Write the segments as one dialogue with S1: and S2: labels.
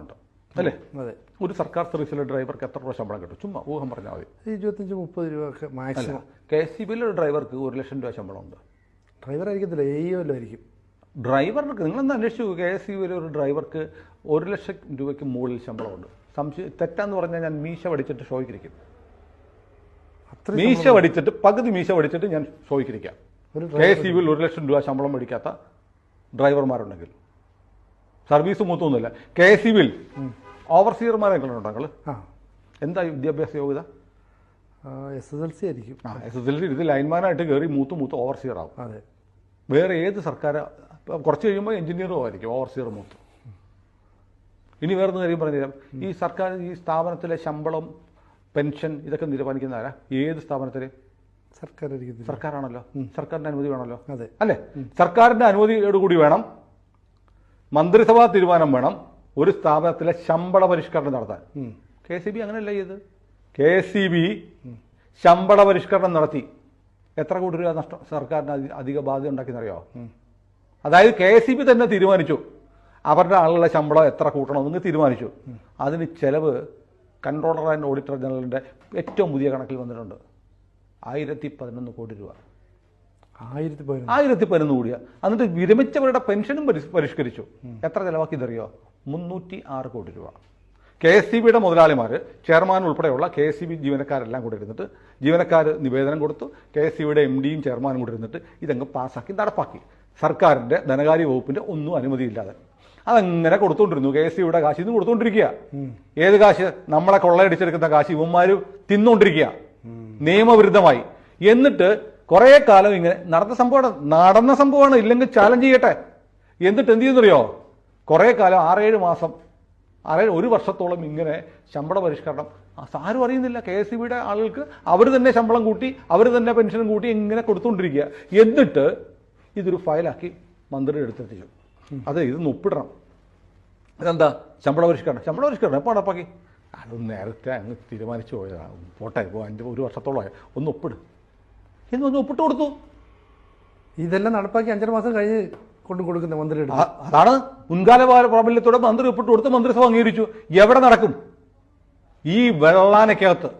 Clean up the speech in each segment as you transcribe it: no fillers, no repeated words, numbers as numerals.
S1: ഉണ്ട് അല്ലേ? അതെ. ഒരു സർക്കാർ സർവീസിലെ ഡ്രൈവർക്ക് എത്ര രൂപ ശമ്പളം കിട്ടും? ചുമ്മാ ഊഹം പറഞ്ഞാൽ മതി.
S2: 25-30 രൂപ ഒക്കെ മാക്സിമം.
S1: KSEBിൽ ഒരു ഡ്രൈവർക്ക് 1 ലക്ഷം രൂപ ശമ്പളമുണ്ട്.
S2: ഡ്രൈവർ ആയിരിക്കത്തില്ല, AEO ആയിരിക്കും.
S1: ഡ്രൈവർക്ക് നിങ്ങളൊന്ന് അന്വേഷിച്ചു. KSEBിൽ ഒരു ഡ്രൈവർക്ക് 1 ലക്ഷം രൂപയ്ക്ക് മുകളിൽ ശമ്പളമുണ്ട്. തെറ്റാന്ന് പറഞ്ഞാൽ ഞാൻ മീശ വടിച്ചിട്ട് ഷോയ്ക്കിരിക്കും. മീശ വടിച്ചിട്ട് പകുതി മീശ വടിച്ചിട്ട് ഞാൻ ഷോയ്ക്കിരിക്കാം. KSEBിൽ 1 ലക്ഷം രൂപ ശമ്പളം മേടിക്കാത്ത ഡ്രൈവർമാരുണ്ടെങ്കിൽ സർവീസ് മൂത്തൊന്നുമില്ല. KSEBിൽ ഓവർസിയർമാരെ കണ്ടുണ്ടോ നിങ്ങൾ? എന്താ വിദ്യാഭ്യാസ യോഗ്യത?
S2: SSLC ആയിരിക്കും.
S1: SSLC ഇത് ലൈൻമാനായിട്ട് കയറി മൂത്ത് ഓവർസിയർ ആവും.
S2: അതെ.
S1: വേറെ ഏത് സർക്കാർ കുറച്ച് കഴിയുമ്പോൾ എഞ്ചിനീയറും ആയിരിക്കും ഓവർസിയർ മൂത്ത്. ഇനി വേറൊരു കാര്യം പറഞ്ഞുതരാം. ഈ സർക്കാർ ഈ സ്ഥാപനത്തിലെ ശമ്പളം പെൻഷൻ ഇതൊക്കെ തീരുമാനിക്കുന്ന ആരാ? ഏത് സ്ഥാപനത്തില്? സർക്കാരാണല്ലോ. സർക്കാരിന്റെ അനുമതി വേണമല്ലോ. അതെ അല്ലേ? സർക്കാരിന്റെ അനുമതിയോടുകൂടി വേണം, മന്ത്രിസഭാ തീരുമാനം വേണം ഒരു സ്ഥാപനത്തിലെ ശമ്പള പരിഷ്കരണം നടത്താൻ. KSEB അങ്ങനെയല്ല ചെയ്ത്. KSEB ശമ്പള പരിഷ്കരണം നടത്തി. എത്ര കോടി രൂപ നഷ്ടം സർക്കാരിന് അധിക ബാധ്യത ഉണ്ടാക്കിയെന്നറിയോ? അതായത് KSEB തന്നെ തീരുമാനിച്ചു അവരുടെ ആളുകളുടെ ശമ്പളം എത്ര കൂട്ടണമെന്ന് തീരുമാനിച്ചു. അതിന് ചെലവ് കൺട്രോളർ ആൻഡ് ഓഡിറ്റർ ജനറലിന്റെ ഏറ്റവും പുതിയ കണക്കിൽ വന്നിട്ടുണ്ട്. 1011 കോടി രൂപ. 1011 കോടിയാ. എന്നിട്ട് വിരമിച്ചവരുടെ പെൻഷനും പരിഷ്കരിച്ചു. എത്ര ചെലവാക്കിയെന്നറിയോ? 306 കോടി രൂപ. KSEBിയുടെ മുതലാളിമാർ, ചെയർമാൻ ഉൾപ്പെടെയുള്ള KSEB ജീവനക്കാരെല്ലാം കൂടെ ഇരുന്നിട്ട്, ജീവനക്കാർ നിവേദനം കൊടുത്തു, KSEBിയുടെ MDയും ചെയർമാനും കൂടെ ഇരുന്നിട്ട് ഇതങ്ങ് പാസ്സാക്കി നടപ്പാക്കി. സർക്കാരിന്റെ ധനകാര്യ വകുപ്പിന്റെ ഒന്നും അനുമതിയില്ലാതെ അതങ്ങനെ കൊടുത്തുകൊണ്ടിരുന്നു. KSEBിയുടെ കാശ് ഇന്ന് കൊടുത്തുകൊണ്ടിരിക്കുക. ഏത് കാശ്? നമ്മളെ കൊള്ളയടിച്ചെടുക്കുന്ന കാശ് ഇവന്മാര് തിന്നുകൊണ്ടിരിക്കുക നിയമവിരുദ്ധമായി. എന്നിട്ട് കുറെ കാലം ഇങ്ങനെ നടന്ന സംഭവമാണ്. ഇല്ലെങ്കിൽ ചാലഞ്ച് ചെയ്യട്ടെ. എന്നിട്ട് എന്ത് ചെയ്യുന്നറിയോ? കുറെ കാലം 6-7 മാസം, 1 വർഷത്തോളം ഇങ്ങനെ ശമ്പള പരിഷ്കരണം ആരും അറിയുന്നില്ല. KSEBിയുടെ ആളുകൾക്ക് അവർ തന്നെ ശമ്പളം കൂട്ടി, അവർ തന്നെ പെൻഷനും കൂട്ടി ഇങ്ങനെ കൊടുത്തുകൊണ്ടിരിക്കുക. എന്നിട്ട് ഇതൊരു ഫയലാക്കി മന്ത്രിയുടെ അടുത്തെത്തിച്ചു. അതെ, ഇതൊന്ന് ഒപ്പിടണം. ഇതെന്താ? ശമ്പള പരിഷ്കരണം എപ്പോൾ നടപ്പാക്കി? അത് നേരത്തെ അങ്ങ് തീരുമാനിച്ചു പോയതാണ്. പോട്ടെ, ഇപ്പോൾ 1 വർഷത്തോളമായി. ഒന്ന് ഒപ്പിട് എന്നൊന്ന് ഒപ്പിട്ട് കൊടുത്തു.
S2: ഇതെല്ലാം നടപ്പാക്കി 5 മാസം കഴിഞ്ഞ് കൊടുക്കുന്ന മന്ത്രിയുടെ
S1: അതാണ് മുൻകാല പ്രാബല്യത്തോടെ മന്ത്രി ഒപ്പിട്ട് കൊടുത്ത് മന്ത്രിസഭ അംഗീകരിച്ചു. എവിടെ നടക്കും? ഈ വെള്ളാനക്കകത്ത്.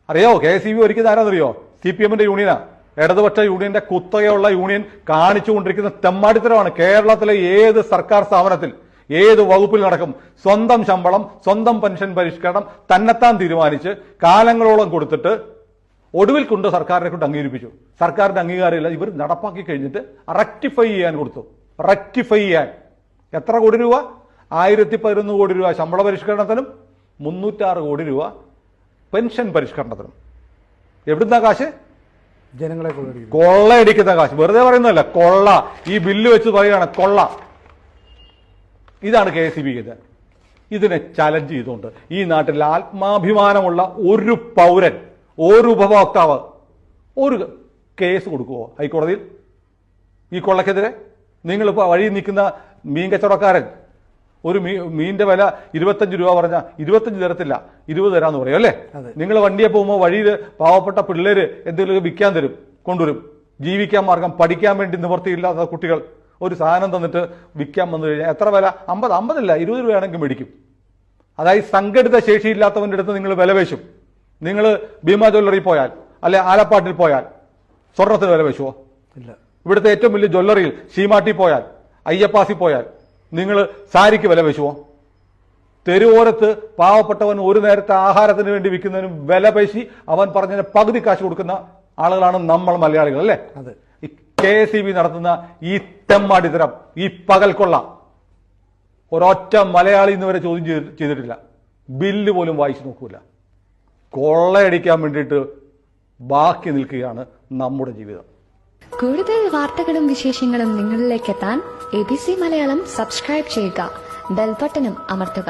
S1: അറിയോ KSEB ഒരിക്കലും ആരാന്നറിയോ? CPMന്റെ യൂണിയനാ. ഇടതുപക്ഷ യൂണിയന്റെ കുത്തകയുള്ള യൂണിയൻ കാണിച്ചുകൊണ്ടിരിക്കുന്ന തെമ്മാടിത്തരമാണ്. കേരളത്തിലെ ഏത് സർക്കാർ സ്ഥാപനത്തിൽ, ഏത് വകുപ്പിൽ നടക്കും? സ്വന്തം ശമ്പളം, സ്വന്തം പെൻഷൻ പരിഷ്കരണം തന്നെത്താൻ തീരുമാനിച്ച് കാലങ്ങളോളം കൊടുത്തിട്ട് ഒടുവിൽ കൊണ്ട് സർക്കാരിനെ കൊണ്ട് അംഗീകരിപ്പിച്ചു. സർക്കാരിന്റെ അംഗീകാരമില്ല. ഇവർ നടപ്പാക്കി കഴിഞ്ഞിട്ട് റെക്ടിഫൈ ചെയ്യാൻ കൊടുത്തു. റെക്ടിഫൈ ചെയ്യാൻ എത്ര കോടി രൂപ? 1011 കോടി രൂപ ശമ്പള പരിഷ്കരണത്തിനും 306 കോടി രൂപ പെൻഷൻ പരിഷ്കരണത്തിനും. എവിടുന്നാ കാശ്?
S2: ജനങ്ങളെ
S1: കൊള്ളയടിക്കുന്ന കാശ്. വെറുതെ പറയുന്നതല്ല, കൊള്ള. ഈ ബില്ല് വെച്ച് പറയുകയാണ് കൊള്ള. ഇതാണ് KSEB ചെയ്തത്. ഇതിനെ ചലഞ്ച് ചെയ്തുകൊണ്ട് ഈ നാട്ടിൽ ആത്മാഭിമാനമുള്ള ഒരു പൗരൻ, ഒരു ഉപഭോക്താവ് ഒരു കേസ് കൊടുക്കുമോ ഹൈക്കോടതിയിൽ ഈ കൊള്ളക്കെതിരെ? നിങ്ങളിപ്പോൾ വഴി നിൽക്കുന്ന മീൻ കച്ചവടക്കാരൻ ഒരു മീനിന്റെ വില 25 രൂപ പറഞ്ഞാൽ 25 തരത്തില്ല, 20 തരാന്ന് പറയും അല്ലേ? നിങ്ങൾ വണ്ടിയെ പോകുമ്പോൾ വഴിയിൽ പാവപ്പെട്ട പിള്ളേര് എന്തെങ്കിലും വിൽക്കാൻ തരും, കൊണ്ടുവരും. ജീവിക്കാൻ മാർഗം, പഠിക്കാൻ വേണ്ടി നിവൃത്തിയില്ലാത്ത കുട്ടികൾ ഒരു സാധനം തന്നിട്ട് വിൽക്കാൻ വന്നു കഴിഞ്ഞാൽ എത്ര വില? 50 അല്ല 20 രൂപയാണെങ്കിൽ മേടിക്കും. അതായത് സംഘടിത ശേഷിയില്ലാത്തവന്റെ അടുത്ത് നിങ്ങൾ വില വേശും. നിങ്ങൾ ഭീമ ജ്വല്ലറി പോയാൽ, അല്ലെ ആലപ്പാട്ടിൽ പോയാൽ സ്വർണത്തിന് വില വേശുവോ? ഇല്ല. ഇവിടുത്തെ ഏറ്റവും വലിയ ജ്വല്ലറിയിൽ ശീമാട്ടി പോയാൽ, അയ്യപ്പാസി പോയാൽ നിങ്ങൾ സാരിക്ക് വില വെച്ചുവോ? തെരുവോരത്ത് പാവപ്പെട്ടവൻ ഒരു നേരത്തെ ആഹാരത്തിന് വേണ്ടി വിൽക്കുന്നതിനും വില പേശി അവൻ പറഞ്ഞതിന് പകുതി കാശ് കൊടുക്കുന്ന ആളുകളാണ് നമ്മൾ മലയാളികൾ അല്ലേ? അതെ. ഈ KSEB നടത്തുന്ന ഈ തെമ്മാടിത്തരം, ഈ പകൽക്കൊള്ള ഒരൊറ്റ മലയാളി ഇന്നുവരെ ചോദ്യം ചെയ്തിട്ടില്ല. ബില്ല് പോലും വായിച്ചു നോക്കൂല. കൊള്ളയടിക്കാൻ വേണ്ടിയിട്ട് ബാക്കി നിൽക്കുകയാണ് നമ്മുടെ ജീവിതം.
S3: കൂടുതൽ വാർത്തകളും വിശേഷങ്ങളും നിങ്ങളിലേക്ക് എത്താൻ ABC മലയാളം സബ്സ്ക്രൈബ് ചെയ്യുക, ബെൽ ബട്ടണും അമർത്തുക.